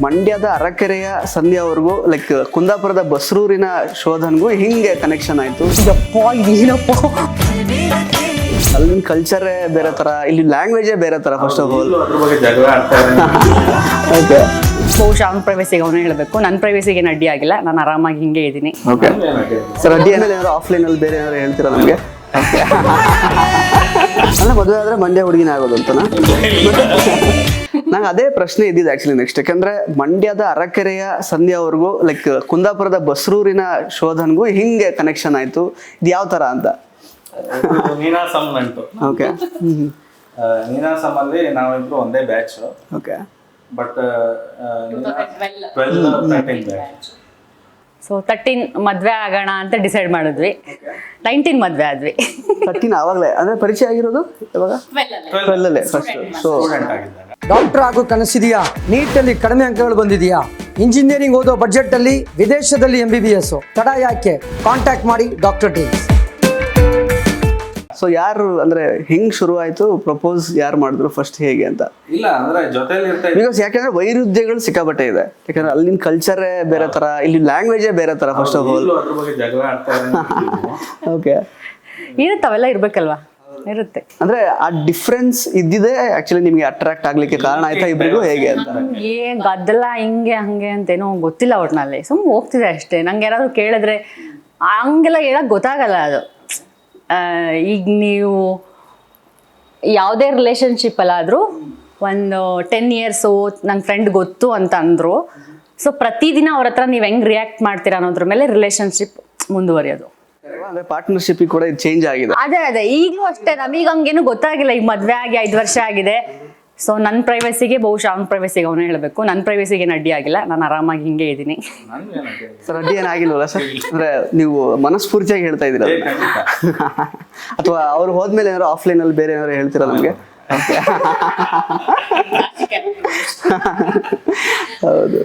ಮಂಡ್ಯದ ಅರಕೆರೆಯ ಸಂಧ್ಯಾವರೆಗೂ ಲೈಕ್ ಕುಂದಾಪುರದ ಬಸ್ರೂರಿನ ಶೋಧನ್ಗೂ ಹಿಂಗೆ ಕನೆಕ್ಷನ್ ಆಯ್ತು. ಅಲ್ಲಿನ ಕಲ್ಚರೇ ಬೇರೆ ತರ, ಇಲ್ಲಿ ಲ್ಯಾಂಗ್ವೇಜೇ ಬೇರೆ ತರ. ಫಸ್ಟ್ ಆಫ್ ಆಲ್ ಓಕೆ, ಬಹುಶಃ ಅವ್ನ ಪ್ರೈವೇಸಿಗೆ ಅವನು ಹೇಳಬೇಕು, ನನ್ನ ಪ್ರೈವೇಸಿಗೆ ಏನು ಅಡ್ಡಿ ಆಗಿಲ್ಲ, ನಾನು ಆರಾಮಾಗಿ ಹಿಂಗೆ ಇದ್ದೀನಿ. ಓಕೆ ಸರ್, ಅಡ್ಡಿ ಏನಾದ್ರು ಏನಾದ್ರು ಆಫ್ಲೈನ್ ಅಲ್ಲಿ ಬೇರೆ ಏನಾದ್ರು ಹೇಳ್ತೀರಾ ನಮಗೆ? ಅಂದ್ರೆ ಮದುವೆ ಆದ್ರೆ ಮಂಡ್ಯ ಹುಡುಗಿನ ಆಗೋದು ಅಂತನಾ? ನಂಗೆ ಅದೇ ಪ್ರಶ್ನೆ ಇದ್ದಿದ್ದು ಆಕ್ಚುಲಿ ನೆಕ್ಸ್ಟ್. ಯಾಕಂದ್ರೆ ಮಂಡ್ಯದ ಅರಕೆರೆಯ ಸಂಧ್ಯಾವರೆಗೂ ಲೈಕ್ ಕುಂದಾಪುರದ ಬಸ್ರೂರಿನ ಶೋಧನ್ಗೂ ಹಿಂಗೆ ಕನೆಕ್ಷನ್ ಆಯ್ತು. ಇದು ಯಾವ ತರ ಅಂತ? ನೀನಾಸಮ್ ನಂಟು. ಓಕೆ, ನೀನಾಸಮ್ ಅಲ್ಲಿ ನಾವಿಬ್ರು ಒಂದೇ batch. Okay, but 12-13 batch. So 13 ಮದ್ವೆ ಆಗೋಣ ಅಂತ ಡಿಸೈಡ್ ಮಾಡಿದ್ವಿ. 19 ಮದ್ವೆ ಆದ್ವಿ. 13 ಆವಾಗಲೇ ಅಂದ್ರೆ ಪರಿಚಯ ಆಗಿರೋದು ಇವಾಗ 12 ಫಸ್ಟ್. ಸೊ ಸ್ಟೂಡೆಂಟ್ ಆಗಿದ್ದಾಗ ಡಾಕ್ಟರ್ ಆಗೋ ಕನಸಿದೆಯಾ? ನೀಟಲ್ಲಿ ಕಡಿಮೆ ಅಂಕಗಳು ಬಂದಿದೆಯಾ? ಇಂಜಿನಿಯರಿಂಗ್ ಓದೋ ಬಜೆಟ್ ಅಲ್ಲಿ ವಿದೇಶದಲ್ಲಿ MBBS ತಡ ಯಾಕೆ? ಕಾಂಟ್ಯಾಕ್ಟ್ ಮಾಡಿ ಡಾಕ್ಟರ್ ಟೀಮ್ಸ್. ಸೊ ಯಾರು ಅಂದ್ರೆ ಹಿಂಗ್ ಶುರು ಆಯ್ತು? ಪ್ರಪೋಸ್ ಯಾರು ಮಾಡಿದ್ರು ಫಸ್ಟ್, ಹೇಗೆ ಅಂತ? ಇಲ್ಲ ಅಂದ್ರೆ ಜೊತೆಲಿ ಇರ್ತಾ ಬಿಕಾಸ್ ಯಾಕಂದ್ರೆ ವೈರುಧ್ಯಗಳು ಸಿಕ್ಕಾಪಟ್ಟೆ ಇದೆ. ಯಾಕಂದ್ರೆ ಅಲ್ಲಿನ ಕಲ್ಚರೇ ಬೇರೆ ತರ, ಇಲ್ಲಿ ಲ್ಯಾಂಗ್ವೇಜೇ ಬೇರೆ ತರ. ಫಸ್ಟ್ ಆಫ್ ಆಲ್ ಅದ್ರ ಬಗ್ಗೆ ಜಗಳ ಆಡ್ತಾರೆ. ಓಕೆ, ಇರುತ್ತೆ, ಅವೆಲ್ಲ ಇರ್ಬೇಕಲ್ವಾ? ಇರುತ್ತೆ. ಅಂದ್ರೆ ಆ ಡಿಫ್ರೆನ್ಸ್ ಇದ್ದಿದೆ ಆಕ್ಚುಲಿ ನಿಮ್ಗೆ ಅಟ್ರಾಕ್ಟ್ ಆಗ್ಲಿಕ್ಕೆ ಕಾರಣ ಆಯ್ತಾ ಇಬ್ರಿಗೂ, ಹೇಗೆ ಅಂತ? ಏನ್ ಗದ್ದಲ ಹಿಂಗೆ ಹಂಗೆ ಅಂತೇನೋ ಗೊತ್ತಿಲ್ಲ ಒಟ್ನಲ್ಲಿ, ಸುಮ್ಮನೆ ಹೋಗ್ತಿದೆ ಅಷ್ಟೇ. ನಂಗೆ ಯಾರಾದ್ರು ಕೇಳಿದ್ರೆ ಹಂಗೆಲ್ಲ ಹೇಳಕ್ ಗೊತ್ತಾಗಲ್ಲ ಅದು. ಈಗ ನೀವು ಯಾವುದೇ ರಿಲೇಶನ್ಶಿಪ್ ಅಲ್ಲಾದರೂ ಒಂದು 10 ಇಯರ್ಸು ನನ್ನ ಫ್ರೆಂಡ್ ಗೊತ್ತು ಅಂತ ಅಂದರು. ಸೊ ಪ್ರತಿದಿನ ಅವ್ರ ಹತ್ರ ನೀವು ಹೆಂಗೆ ರಿಯಾಕ್ಟ್ ಮಾಡ್ತೀರಾ ಅನ್ನೋದ್ರ ಮೇಲೆ ರಿಲೇಶನ್ಶಿಪ್ ಮುಂದುವರಿಯೋದು. ಅಂದ್ರೆ ಪಾರ್ಟ್ನರ್ಶಿಪ್ ಕೂಡ ಇದು ಚೇಂಜ್ ಆಗಿದೆ. ಅದೇ ಈಗಲೂ ಅಷ್ಟೇ. ನಮೀಗ ಹಂಗೇನು ಗೊತ್ತಾಗಿಲ್ಲ. ಈಗ ಮದುವೆ ಆಗಿ 5 ವರ್ಷ ಆಗಿದೆ. ಸೊ ನನ್ನ ಪ್ರೈವೇಸಿಗೆ ಬಹುಶಃ ಅವ್ನ ಪ್ರೈವೇಸಿಗೆ ಅವನು ಹೇಳಬೇಕು, ನನ್ನ ಪ್ರೈವೇಸಿಗೆ ಏನು ಅಡ್ಡಿ ಆಗಿಲ್ಲ, ನಾನು ಆರಾಮಾಗಿ ಹಿಂಗೆ ಇದ್ದೀನಿ. ಸರ್ ಅಡ್ಡಿ ಏನಾಗಿಲ್ವಲ್ಲ ಸರ್? ಅಂದ್ರೆ ನೀವು ಮನಸ್ಫೂರ್ತಿಯಾಗಿ ಹೇಳ್ತಾ ಇದ್ದೀರಾ ಅಥವಾ ಅವ್ರು ಹೋದ್ಮೇಲೆ ಏನಾದ್ರು ಆಫ್ಲೈನ್ ಅಲ್ಲಿ ಬೇರೆ ಏನಾದ್ರು ಹೇಳ್ತೀರಾ ನಮಗೆ? ಹೌದು.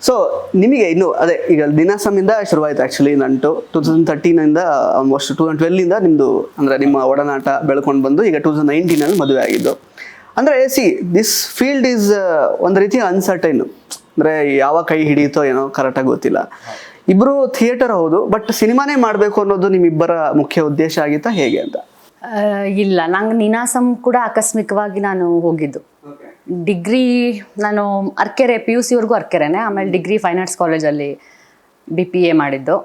ಸೊ ನಿಮಗೆ ಇನ್ನು ಅದೇ ಈಗ ನೀನಾಸಮಿಂದ ಶುರುವಾಯಿತು ಆ್ಯಕ್ಚುಲಿ ನಂಟು. 2013 ಆಲ್ಮೋಸ್ಟ್ 2012 ನಿಮ್ಮದು ಅಂದರೆ ನಿಮ್ಮ ಒಡನಾಟ ಬೆಳ್ಕೊಂಡು ಬಂದು ಈಗ 2019 ಮದುವೆ ಆಗಿದ್ದು. ಅಂದರೆ ದಿಸ್ ಫೀಲ್ಡ್ ಈಸ್ ಒಂದು ರೀತಿ ಅನ್ಸರ್ಟೈನ್. ಅಂದರೆ ಯಾವ ಕೈ ಹಿಡಿಯುತ್ತೋ ಏನೋ ಕರೆಕ್ಟಾಗಿ ಗೊತ್ತಿಲ್ಲ. ಇಬ್ಬರು ಥಿಯೇಟರ್ ಹೌದು, ಬಟ್ ಸಿನಿಮಾನೇ ಮಾಡಬೇಕು ಅನ್ನೋದು ನಿಮ್ಮಿಬ್ಬರ ಮುಖ್ಯ ಉದ್ದೇಶ ಆಗಿತ್ತಾ, ಹೇಗೆ ಅಂತ? ಇಲ್ಲ, ನಂಗೆ ನೀನಾಸಮ್ ಕೂಡ ಆಕಸ್ಮಿಕವಾಗಿ ನಾನು ಹೋಗಿದ್ದು. ಡಿಗ್ರಿ ನಾನು ಅರ್ಕೆರೆ PUC ಅರ್ಕೆರೆನೆ, ಆಮೇಲೆ ಡಿಗ್ರಿ ಫೈನ್ ಆರ್ಟ್ಸ್ ಕಾಲೇಜಲ್ಲಿ BPA ಮಾಡಿದ್ದು.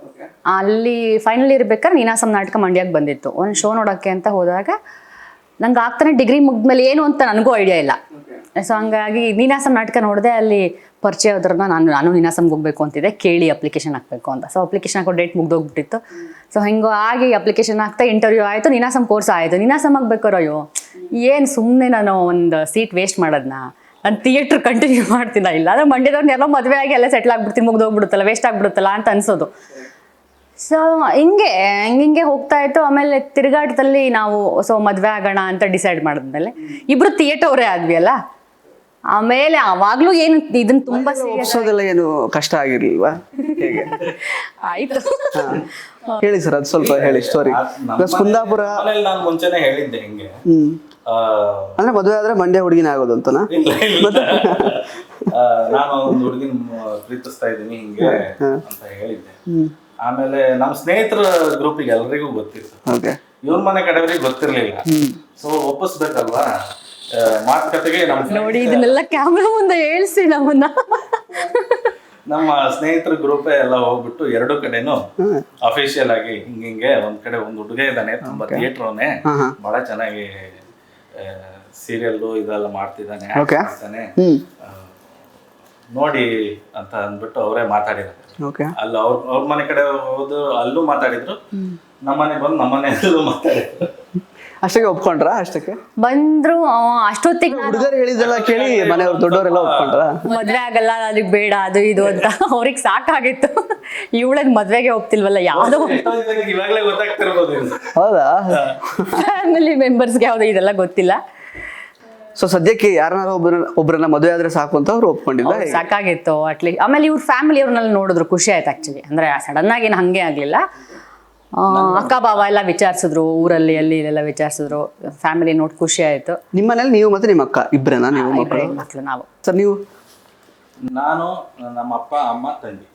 ಅಲ್ಲಿ ಫೈನಲ್ ಇರ್ಬೇಕಾದ್ರೆ ನೀನಾಸಮ್ ನಾಟಕ ಮಂಡ್ಯಕ್ಕೆ ಬಂದಿತ್ತು. ಒಂದು ಶೋ ನೋಡೋಕ್ಕೆ ಅಂತ ಹೋದಾಗ ನಂಗೆ ಆಗ್ತಾನೆ ಡಿಗ್ರಿ ಮುಗಿದ್ಮೇಲೆ ಏನು ಅಂತ ನನಗೂ ಐಡಿಯಾ ಇಲ್ಲ. ಸೊ ಹಂಗಾಗಿ ನೀನಾಸಮ್ ನಾಟಕ ನೋಡಿದೆ. ಅಲ್ಲಿ ಪರಿಚಯ ಆದ್ರನ್ನ ನಾನು ನೀನಾಸಮ್ಗೆ ಹೋಗ್ಬೇಕು ಅಂತಿದ್ದೆ, ಕೇಳಿ ಅಪ್ಲಿಕೇಶನ್ ಹಾಕಬೇಕು ಅಂತ. ಸೊ ಅಪ್ಲಿಕೇಶನ್ ಹಾಕೋ ಡೇಟ್ ಮುಗ್ದೋಗ್ಬಿಟ್ಟಿತ್ತು. ಸೊ ಹಿಂಗೆ ಆಗಿ ಅಪ್ಲಿಕೇಶನ್ ಹಾಕ್ತಾ ಇಂಟರ್ವ್ಯೂ ಆಯಿತು, ನೀನಾಸಮ್ ಕೋರ್ಸ್ ಆಯಿತು. ನೀನಾಸಮ್ ಆಗ್ಬೇಕಾರೋ ಅಯ್ಯೋ ಏನು ಸುಮ್ಮನೆ ನಾನು ಒಂದು ಸೀಟ್ ವೇಸ್ಟ್ ಮಾಡೋದನ್ನ, ನಾನು ಥಿಯೇಟ್ರ್ ಕಂಟಿನ್ಯೂ ಮಾಡ್ತೀನ. ಇಲ್ಲ ಅಂದರೆ ಮಂಡ್ಯದವ್ರನ್ನ ಎಲ್ಲೋ ಮದುವೆ ಆಗಿ ಎಲ್ಲ ಸೆಟ್ಲ್ ಆಗ್ಬಿಡ್ತೀನಿ, ಮುಗ್ದೋಗ್ಬಿಡುತ್ತಲ್ಲ, ವೇಸ್ಟ್ ಆಗ್ಬಿಡುತ್ತಲ್ಲ ಅಂತ ಅನ್ಸೋದು. ಸೊ ಹಿಂಗೆ ಹೋಗ್ತಾ ಇತ್ತು. ಆಮೇಲೆ ತಿರುಗಾಟದಲ್ಲಿ ನಾವು ಮದುವೆ ಆಗೋಣ ಅಂತ ಡಿಸೈಡ್ ಮಾಡಿದ್ಮೇಲೆ ಇಬ್ರು ಥಿಯೇಟರ್ ಆದ್ವಿ ಅಲ್ಲ. ಆಮೇಲೆ ಅವಾಗ್ಲೂ ಏನು ಇದನ್ನ ತುಂಬಾ ಒಪ್ಸೋದೆಲ್ಲ ಏನು ಕಷ್ಟ ಆಗಿರ್ಲಿಲ್ವಾ, ಹೇಗೆ? ಆಯ್ತು, ಹೇಳಿ ಸರ್, ಅದು ಸ್ವಲ್ಪ ಹೇಳಿ ಸ್ಟೋರಿ. ಕುಂದಾಪುರ ನಾನು ಮುಂಚೆನೆ ಹೇಳಿದ್ದೆ ಹಿಂಗೆ. ಅಂದ್ರೆ ಮದುವೆ ಆದ್ರೆ ಮಂಡ್ಯ ಹುಡುಗಿನ ಆಗೋದು ಅಂತನಾ? ನಾನು ಒಂದು ಹುಡುಗಿನ ಪ್ರೀತಿಸ್ತಾ ಇದ್ದೀನಿ ಹಿಂಗೆ ಅಂತ ಹೇಳಿದ್ದೆ. ಆಮೇಲೆ ನಮ್ಮ ಸ್ನೇಹಿತರ ಗ್ರೂಪಿಗೆ ಎಲ್ರಿಗೂ ಗೊತ್ತಿತ್ತು, ಇವ್ರ ಮನೆ ಕಡೆಯವರಿಗೆ ಗೊತ್ತಿರ್ಲಿಲ್ಲ. ಸೊ ಒಪ್ಪಿಸ್ಬೇಕಲ್ವಾ, ಮಾತುಕತೆಗೆ ನೋಡಿ ಇದನ್ನೆಲ್ಲ ಕ್ಯಾಮ್ರಾ ಮುಂದೆ ಹೇಳ್ಸಿ ನಮ್ಮನ್ನ. ನಮ್ಮ ಸ್ನೇಹಿತರ ಗ್ರೂಪೇ ಎಲ್ಲ ಹೋಗ್ಬಿಟ್ಟು 2 ಕಡೆನೂ ಅಫಿಷಿಯಲ್ ಆಗಿ ಹಿಂಗೆ ಒಂದ್ ಕಡೆ ಒಂದು ಹುಡುಗ ಇದ್ದಾನೆ, ತುಂಬಾ ಥಿಯೇಟರ್ ಅವನೇ, ಬಹಳ ಚೆನ್ನಾಗಿ ಸೀರಿಯಲ್ ಇದೆಲ್ಲ ಮಾಡ್ತಿದ್ದಾನೆ, ನೋಡಿ ಅಂತ ಅಂದ್ಬಿಟ್ಟು ಅವರೇ ಮಾತಾಡಿರೋದು. ಅಲ್ಲ ಅವ್ರ ಮನೆ ಕಡೆ ಹೋದ್ರು, ಅಲ್ಲೂ ಮಾತಾಡಿದ್ರು, ನಮ್ಮನೆ ಬಂದು ನಮ್ಮನೆಯಲ್ಲೂ ಮಾತಾಡಿದ್ರು. ಅಷ್ಟಕ್ಕೆ ಒಪ್ಕೊಂಡ್ರ? ಅಷ್ಟಕ್ಕೆ ಬಂದ್ರು. ಅಷ್ಟೊತ್ತಿಗೆ ಹುಡುಗರು ಹೇಳಿದೆಲ್ಲ ಕೇಳಿ ಮನೆಯವ್ರು ದೊಡ್ಡವರೆಲ್ಲ ಒಪ್ಕೊಂಡ್ರ? ಮದ್ವೆ ಆಗಲ್ಲ, ಅದಕ್ಕೆ ಬೇಡ ಅದು ಇದು ಅಂತ ಅವ್ರಿಗೆ ಸಾಕಾಗಿತ್ತು. ಇವಳದ್ ಮದ್ವೆಗೆ ಒಪ್ತಿಲ್ವಲ್ಲ ಯಾವ್ದೋ ಇವಾಗಲೇ ಗೊತ್ತಾಗ್ತಿರ್ಬೋದು. ಹೌದಾ? ಫ್ಯಾಮಿಲಿ ಮೆಂಬರ್ಸ್ಗೆ ಯಾವ್ದು ಇದೆಲ್ಲ ಗೊತ್ತಿಲ್ಲ. ಸೊ ಸದ್ಯಕ್ಕೆ ಯಾರನ್ನಾರ ಒಬ್ಬರನ್ನ ಮದುವೆ ಆದ್ರೆ ಸಾಕು ಅಂತ ಅವ್ರು ಒಪ್ಕೊಂಡಿದ್ದ? ಸಾಕಾಗಿತ್ತು ಅಟ್ಲೀಸ್ಟ್. ಆಮೇಲೆ ಇವ್ರ ಫ್ಯಾಮಿಲಿ ಅವ್ರನ್ನೆಲ್ಲ ನೋಡಿದ್ರು, ಖುಷಿ ಆಯ್ತು ಆಕ್ಚುಲಿ. ಅಂದ್ರೆ ಸಡನ್ ಆಗಿ ಏನು ಹಂಗೆ ಆಗ್ಲಿಲ್ಲ. ಅಕ್ಕ ಬಾವ ಎಲ್ಲ ವಿಚಾರಿಸಿದ್ರು, ಊರಲ್ಲಿ ಅಲ್ಲಿ ಇಲ್ಲೆಲ್ಲ ವಿಚಾರಿಸಿದ್ರು, ಫ್ಯಾಮಿಲಿ ನೋಡಿ ಖುಷಿ ಆಯ್ತು. ನಿಮ್ಮ ಮನೇಲಿ ನೀವು ಮತ್ತೆ ನಿಮ್ಮ ಅಕ್ಕ ಇಬ್ಬರೇನಾ? ನೀವು ಮಕ್ಕಳು? ಮಕ್ಕಳು ನಾವು. ಸರ್ ನೀವು? ನಾನು ನಮ್ಮ ಅಪ್ಪ ಅಮ್ಮ ತಂಗಿ